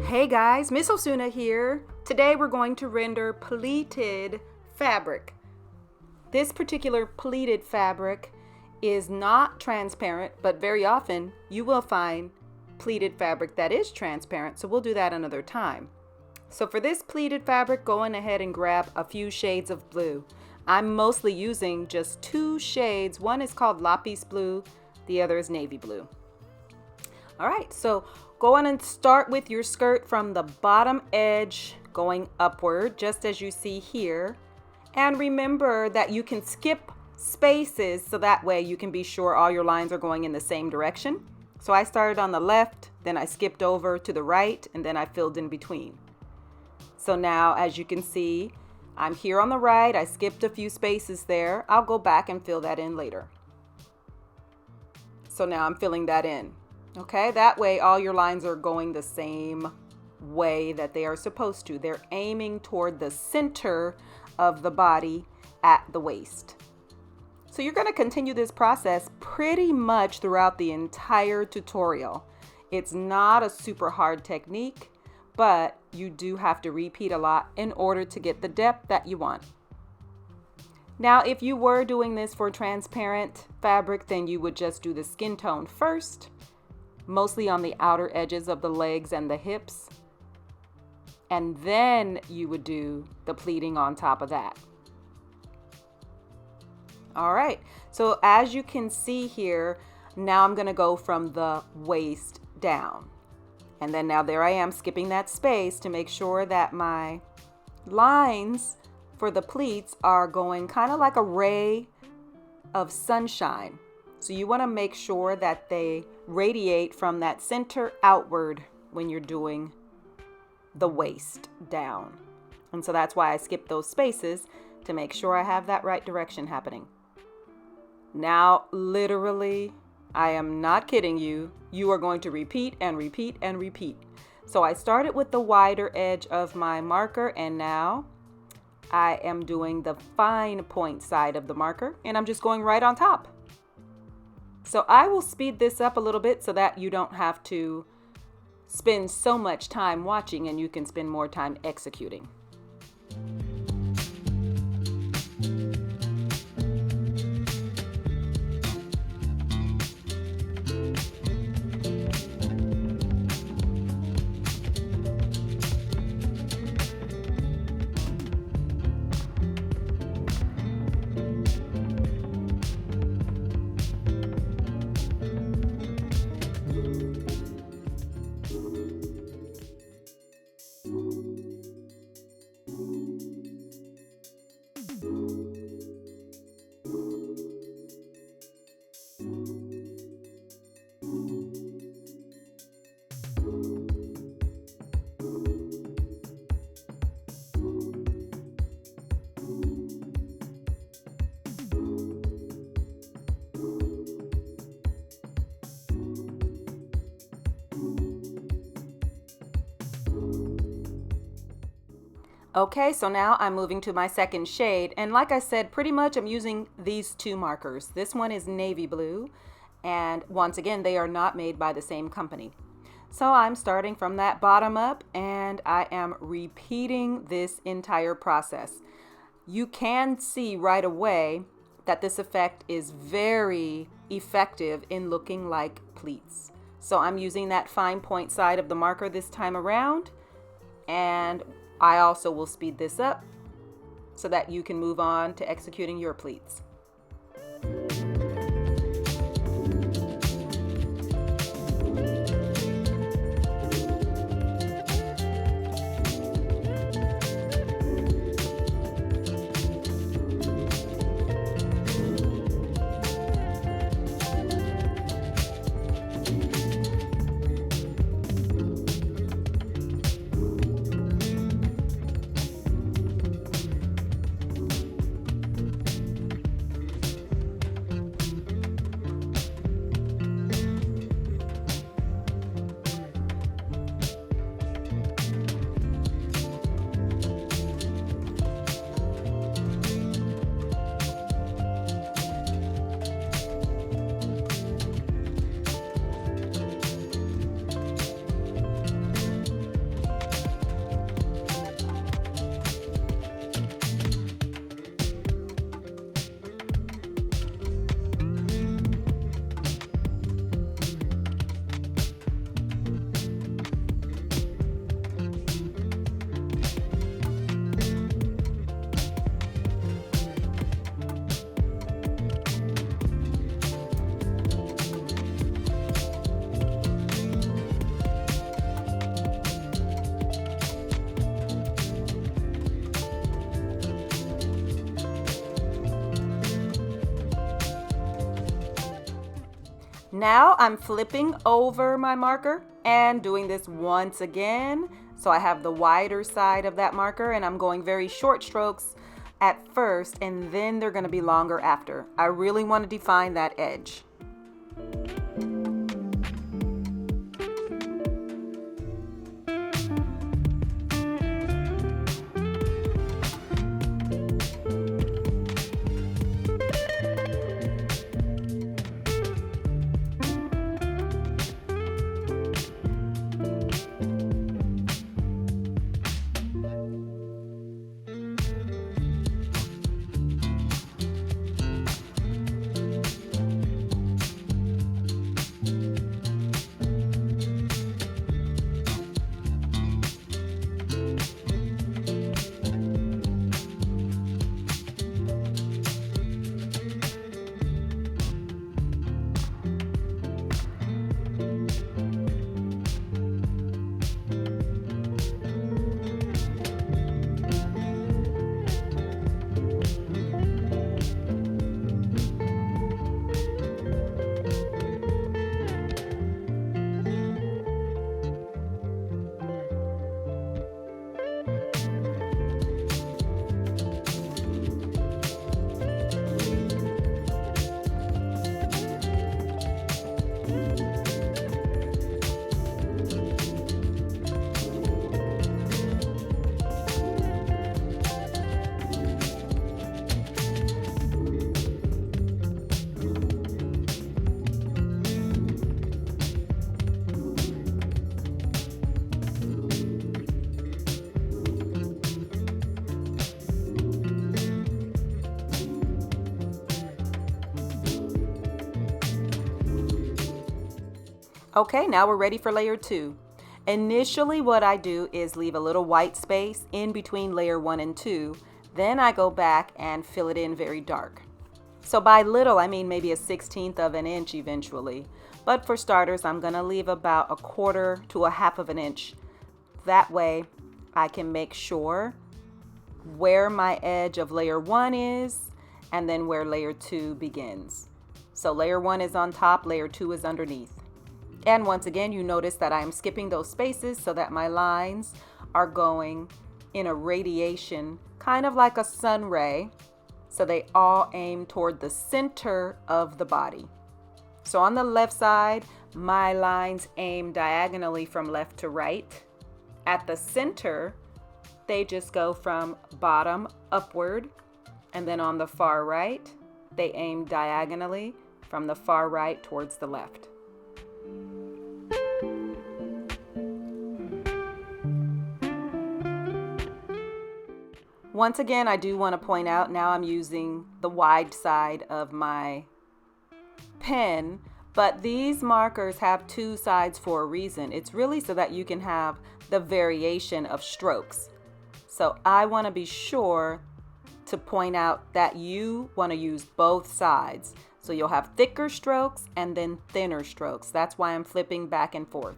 Hey guys, Miss Osuna here. Today we're going to render pleated fabric. This particular pleated fabric is not transparent, but very often you will find pleated fabric that is transparent, so we'll do that another time. So for this pleated fabric, go on ahead and grab a few shades of blue. I'm mostly using just two shades. One is called lapis blue, the other is navy blue. All right, so go on and start with your skirt from the bottom edge going upward, just as you see here. And remember that you can skip spaces so that way you can be sure all your lines are going in the same direction. So I started on the left, then I skipped over to the right, and then I filled in between. So now, as you can see, I'm here on the right. I skipped a few spaces there. I'll go back and fill that in later. So now I'm filling that in. Okay, that way all your lines are going the same way that they are supposed to. They're aiming toward the center of the body at the waist. So you're going to continue this process pretty much throughout the entire tutorial. It's not a super hard technique, but you do have to repeat a lot in order to get the depth that you want. Now, if you were doing this for transparent fabric, then you would just do the skin tone first, mostly on the outer edges of the legs and the hips. And then you would do the pleating on top of that. All right, so as you can see here, now I'm gonna go from the waist down. And then now there I am skipping that space to make sure that my lines for the pleats are going kind of like a ray of sunshine. So you want to make sure that they radiate from that center outward when you're doing the waist down. And so that's why I skipped those spaces to make sure I have that right direction happening. Now, literally, I am not kidding you. You are going to repeat and repeat and repeat. So I started with the wider edge of my marker, and now I am doing the fine point side of the marker, and I'm just going right on top. So I will speed this up a little bit so that you don't have to spend so much time watching and you can spend more time executing. Okay, so now I'm moving to my second shade, and like I said, pretty much I'm using these two markers. This one is navy blue, and once again, they are not made by the same company. So I'm starting from that bottom up, and I am repeating this entire process. You can see right away that this effect is very effective in looking like pleats. So I'm using that fine point side of the marker this time around, and I also will speed this up so that you can move on to executing your pleats. Now I'm flipping over my marker and doing this once again. So I have the wider side of that marker and I'm going very short strokes at first and then they're going to be longer after. I really want to define that edge. Okay, now we're ready for layer 2. Initially what I do is leave a little white space in between layer 1 and 2. Then I go back and fill it in very dark. So by little, I mean maybe a 1/16 of an inch eventually. But for starters, I'm gonna leave about 1/4 to 1/2 of an inch. That way I can make sure where my edge of layer 1 is and then where layer 2 begins. So layer 1 is on top, layer 2 is underneath. And once again, you notice that I'm skipping those spaces so that my lines are going in a radiation, kind of like a sun ray. So they all aim toward the center of the body. So on the left side, my lines aim diagonally from left to right. At the center, they just go from bottom upward. And then on the far right, they aim diagonally from the far right towards the left. Once again, I do want to point out now I'm using the wide side of my pen, but these markers have two sides for a reason. It's really so that you can have the variation of strokes. So I want to be sure to point out that you want to use both sides. So you'll have thicker strokes and then thinner strokes. That's why I'm flipping back and forth.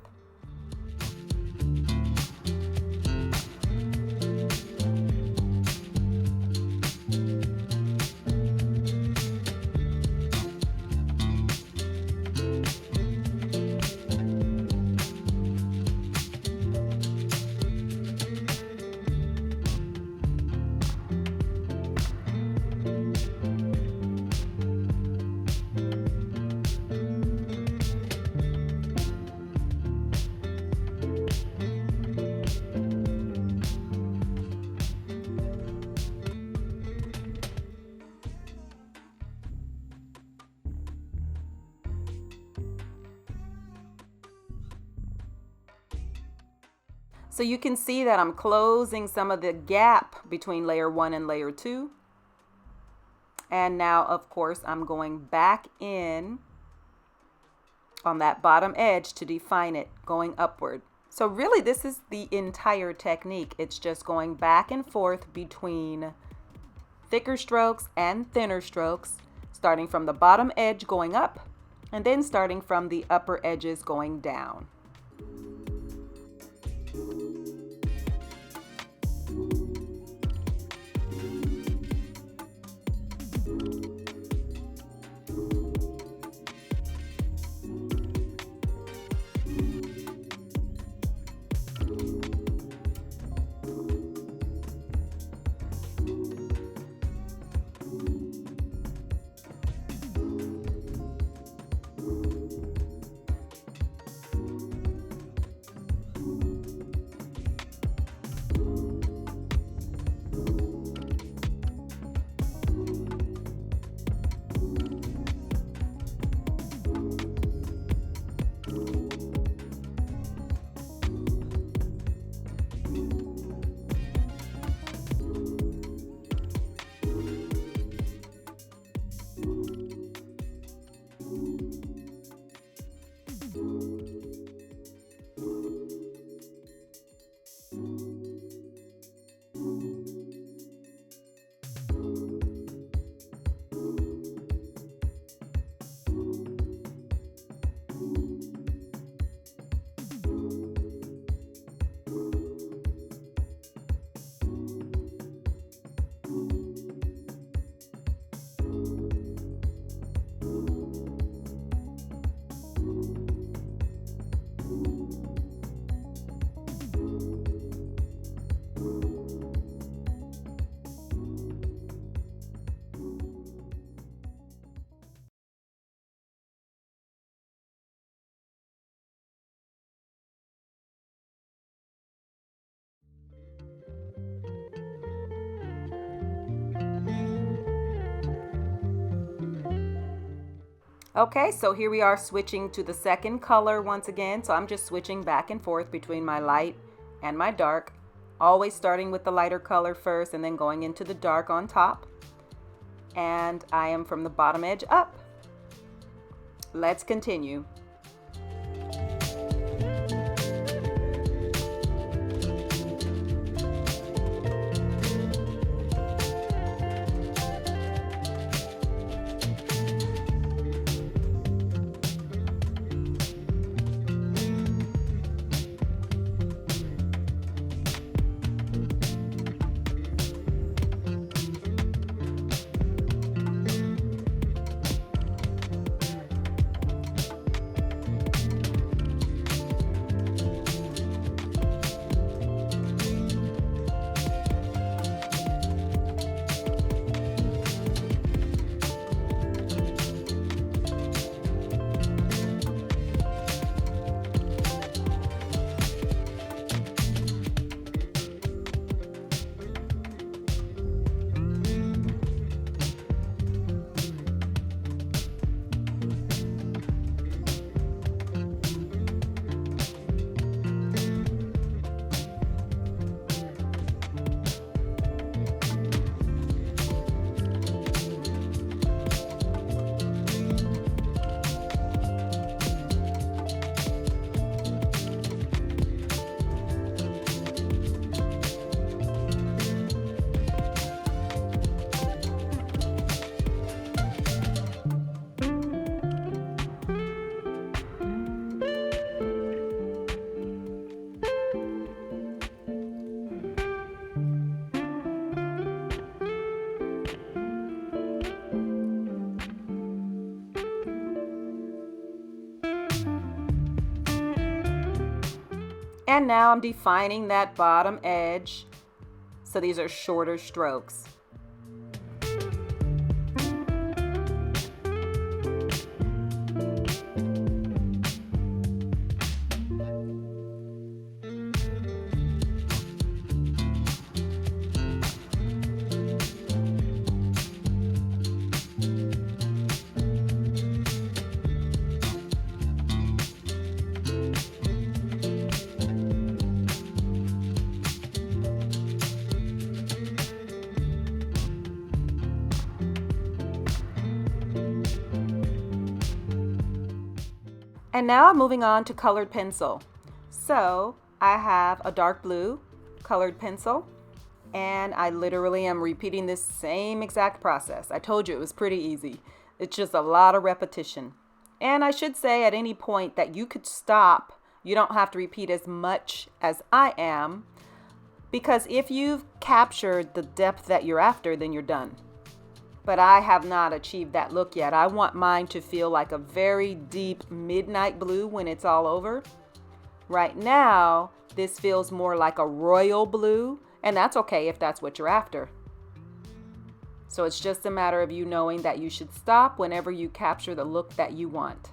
So you can see that I'm closing some of the gap between layer 1 and layer 2. And now, of course, I'm going back in on that bottom edge to define it going upward. So really, this is the entire technique. It's just going back and forth between thicker strokes and thinner strokes, starting from the bottom edge going up, and then starting from the upper edges going down. Okay, so here we are switching to the second color once again. So I'm just switching back and forth between my light and my dark, always starting with the lighter color first and then going into the dark on top. And I am from the bottom edge up. Let's continue. And now I'm defining that bottom edge. So these are shorter strokes. And now I'm moving on to colored pencil. So I have a dark blue colored pencil, and I literally am repeating this same exact process. I told you it was pretty easy. It's just a lot of repetition. And I should say at any point that you could stop. You don't have to repeat as much as I am, because if you've captured the depth that you're after, then you're done. But I have not achieved that look yet. I want mine to feel like a very deep midnight blue when it's all over. Right now, this feels more like a royal blue, and that's okay if that's what you're after. So it's just a matter of you knowing that you should stop whenever you capture the look that you want.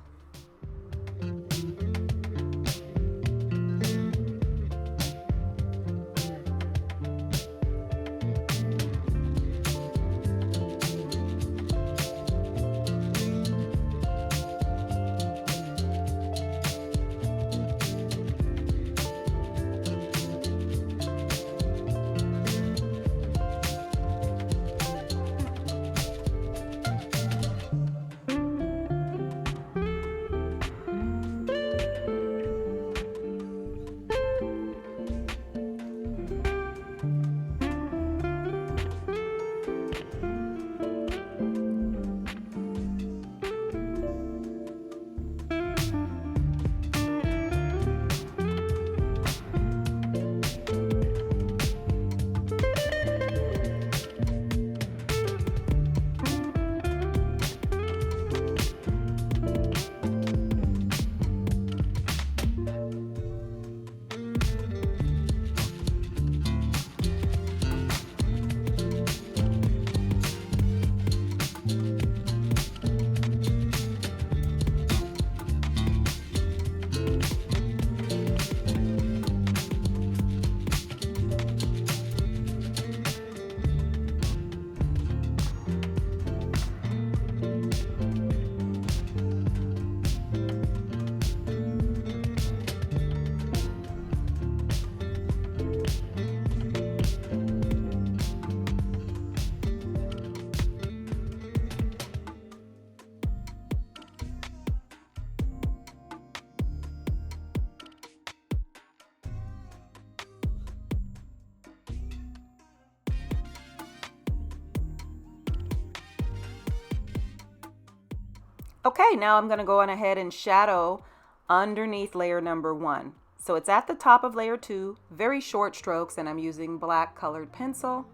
Okay, now I'm going to go on ahead and shadow underneath layer number 1. So it's at the top of layer 2, very short strokes, and I'm using black colored pencil.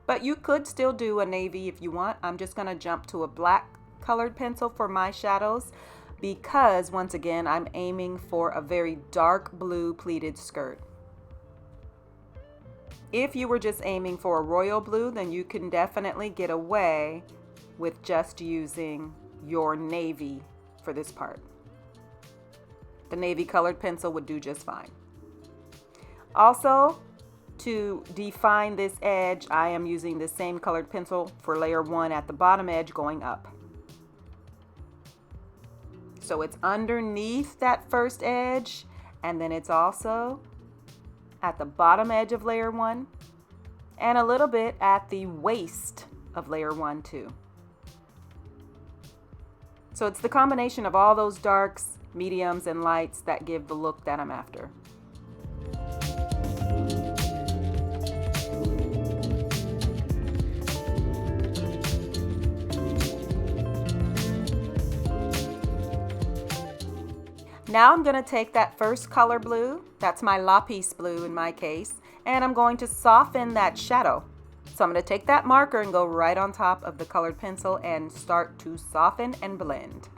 But you could still do a navy if you want. I'm just going to jump to a black colored pencil for my shadows because, once again, I'm aiming for a very dark blue pleated skirt. If you were just aiming for a royal blue, then you can definitely get away with just using your navy for this part. The navy colored pencil would do just fine. Also, to define this edge, I am using the same colored pencil for layer 1 at the bottom edge going up. So it's underneath that first edge, and then it's also at the bottom edge of layer 1, and a little bit at the waist of layer 1 too. So it's the combination of all those darks, mediums, and lights that give the look that I'm after. Now I'm going to take that first color blue, that's my lapis blue in my case, and I'm going to soften that shadow. So I'm going to take that marker and go right on top of the colored pencil and start to soften and blend.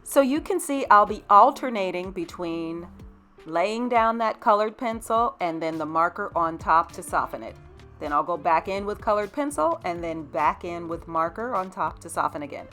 So you can see I'll be alternating between laying down that colored pencil and then the marker on top to soften it. Then I'll go back in with colored pencil and then back in with marker on top to soften again.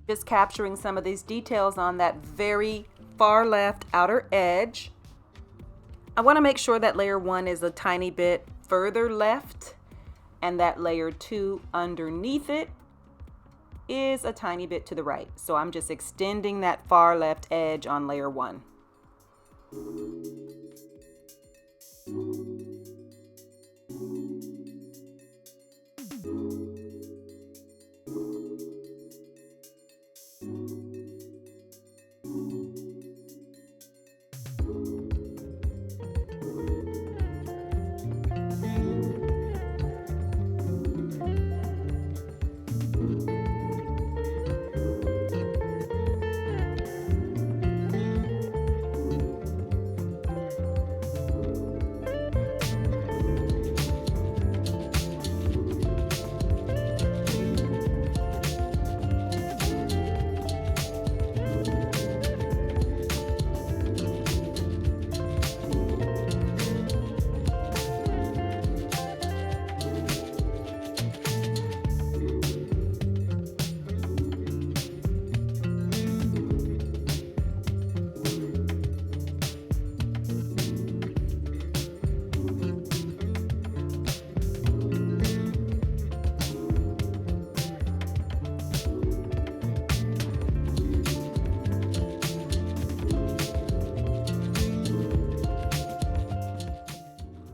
Just capturing some of these details on that very far left outer edge. I want to make sure that layer 1 is a tiny bit further left and that layer 2 underneath it is a tiny bit to the right. So I'm just extending that far left edge on layer 1.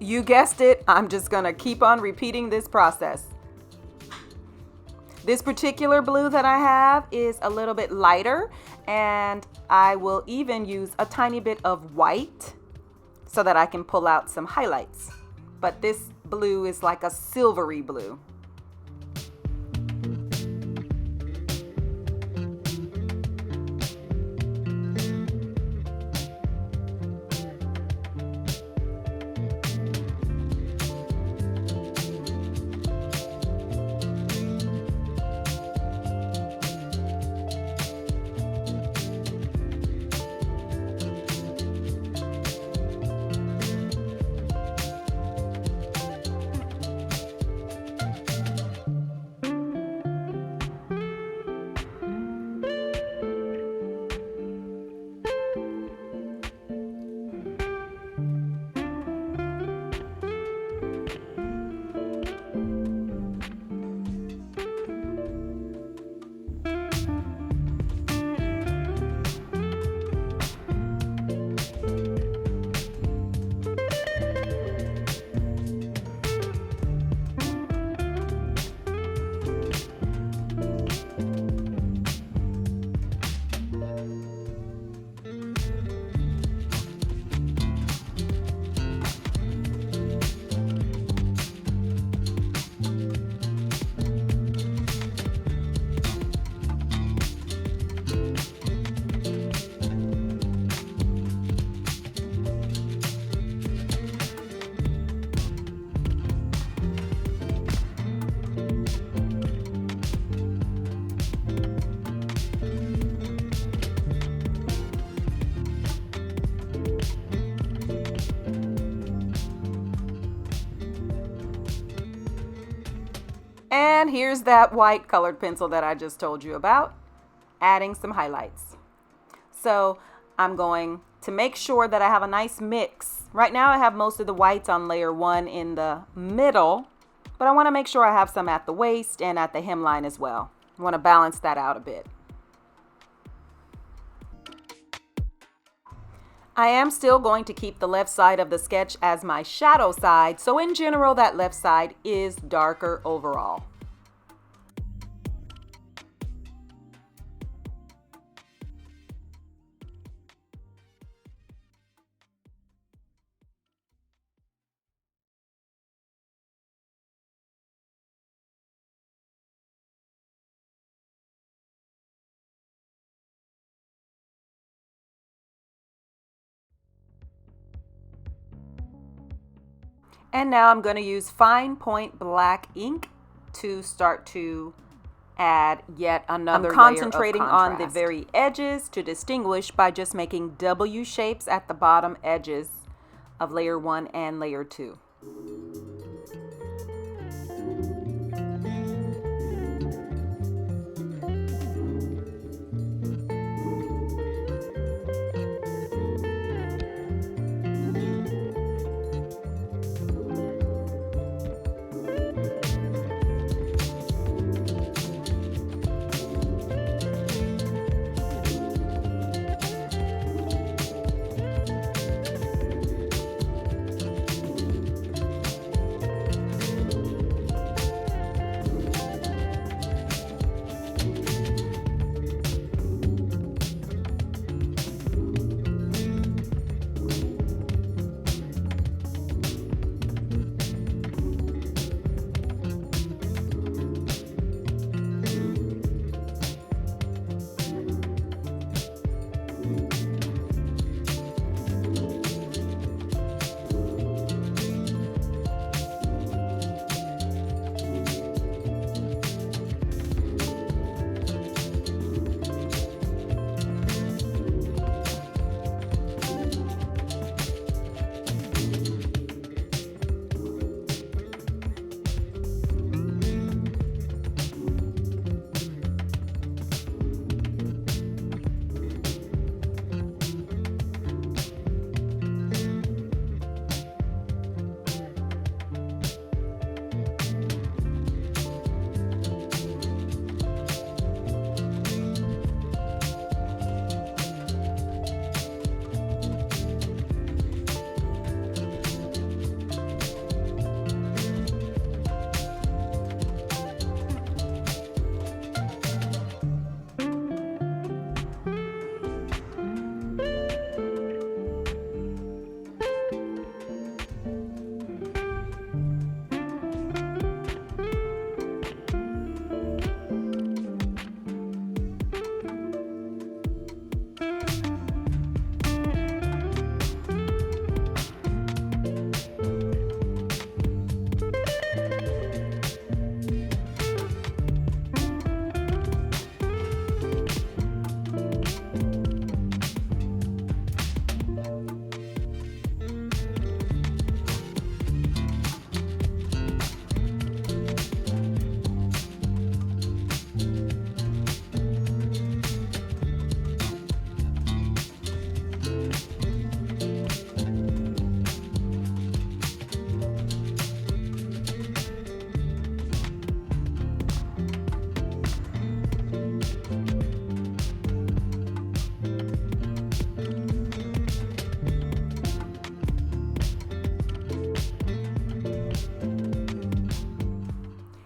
You guessed it, I'm just gonna keep on repeating this process. This particular blue that I have is a little bit lighter, and I will even use a tiny bit of white so that I can pull out some highlights. But this blue is like a silvery blue. And here's that white colored pencil that I just told you about, adding some highlights. So I'm going to make sure that I have a nice mix. Right now I have most of the whites on layer 1 in the middle, but I want to make sure I have some at the waist and at the hemline as well. I want to balance that out a bit. I am still going to keep the left side of the sketch as my shadow side, so in general that left side is darker overall. And now I'm going to use fine point black ink to start to add yet another layer of contrast. I'm concentrating on the very edges to distinguish by just making W shapes at the bottom edges of layer 1 and layer 2.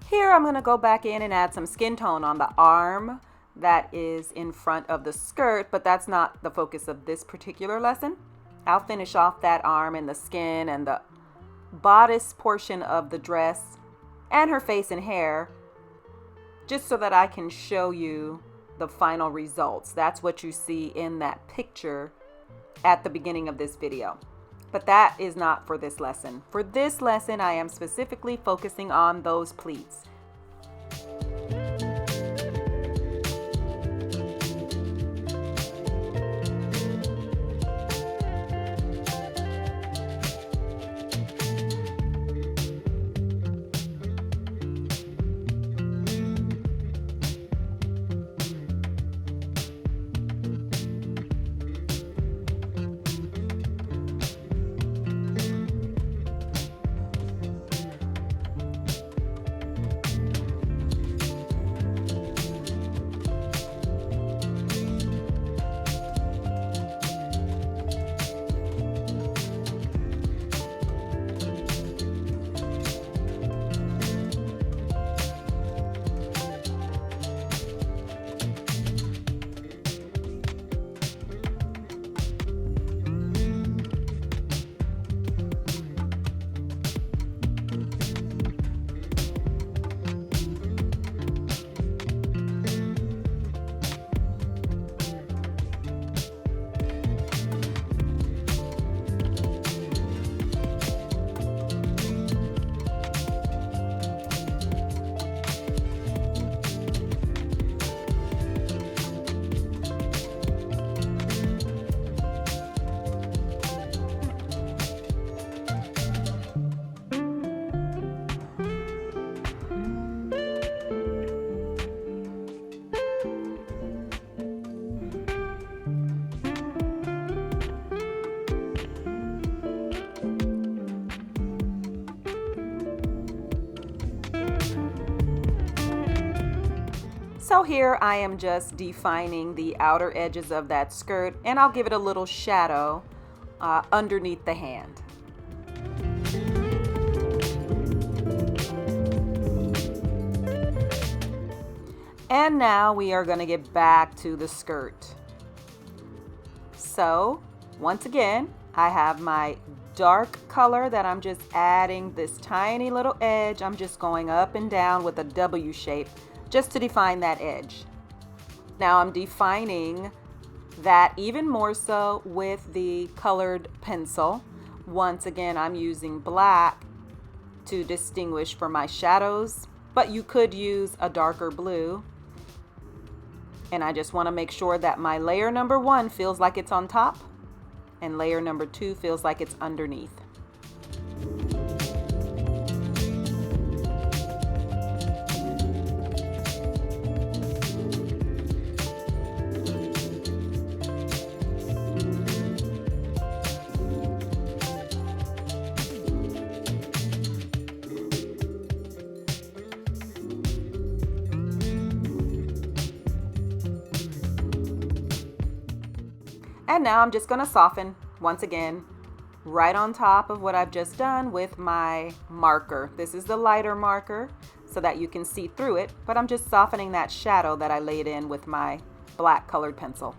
Here I'm going to go back in and add some skin tone on the arm that is in front of the skirt, but that's not the focus of this particular lesson. I'll finish off that arm and the skin and the bodice portion of the dress and her face and hair, just so that I can show you the final results. That's what you see in that picture at the beginning of this video. But that is not for this lesson. For this lesson, I am specifically focusing on those pleats. So here I am just defining the outer edges of that skirt, and I'll give it a little shadow underneath the hand. And now we are going to get back to the skirt. So once again, I have my dark color that I'm just adding this tiny little edge. I'm just going up and down with a W shape just to define that edge. Now I'm defining that even more so with the colored pencil. Once again, I'm using black to distinguish for my shadows, but you could use a darker blue. And I just want to make sure that my layer number 1 feels like it's on top and layer number 2 feels like it's underneath. And now I'm just going to soften once again right on top of what I've just done with my marker. This is the lighter marker so that you can see through it, but I'm just softening that shadow that I laid in with my black colored pencil.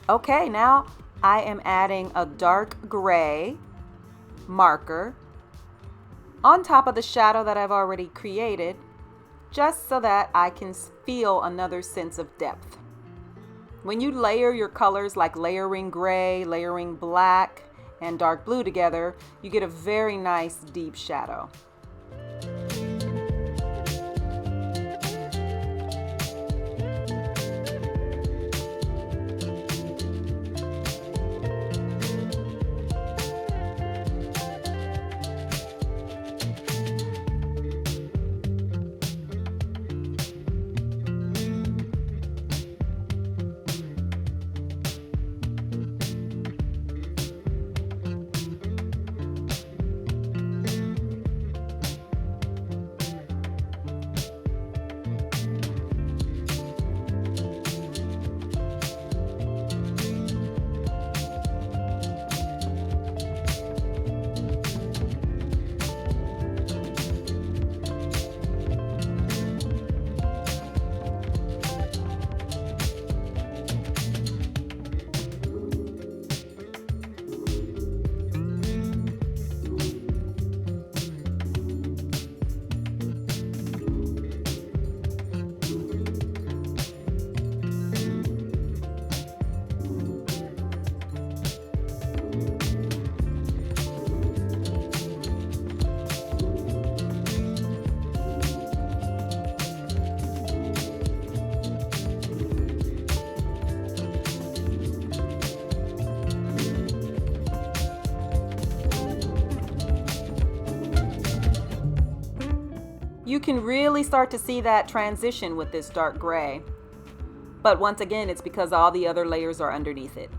Okay, now I am adding a dark gray marker on top of the shadow that I've already created, just so that I can feel another sense of depth. When you layer your colors, like layering gray, layering black, and dark blue together, you get a very nice deep shadow. You can really start to see that transition with this dark gray. But once again, it's because all the other layers are underneath it.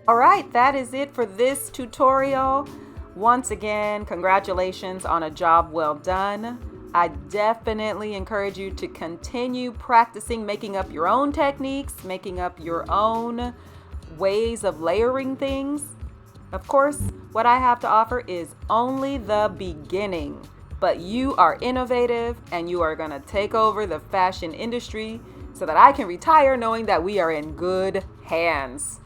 All right, that is it for this tutorial. Once again, congratulations on a job well done. I definitely encourage you to continue practicing making up your own techniques, making up your own ways of layering things. Of course, what I have to offer is only the beginning, but you are innovative and you are going to take over the fashion industry so that I can retire knowing that we are in good hands.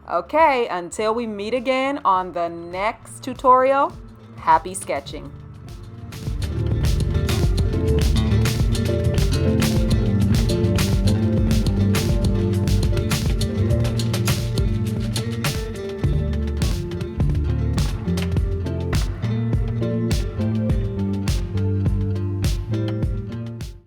Okay, until we meet again on the next tutorial, happy sketching.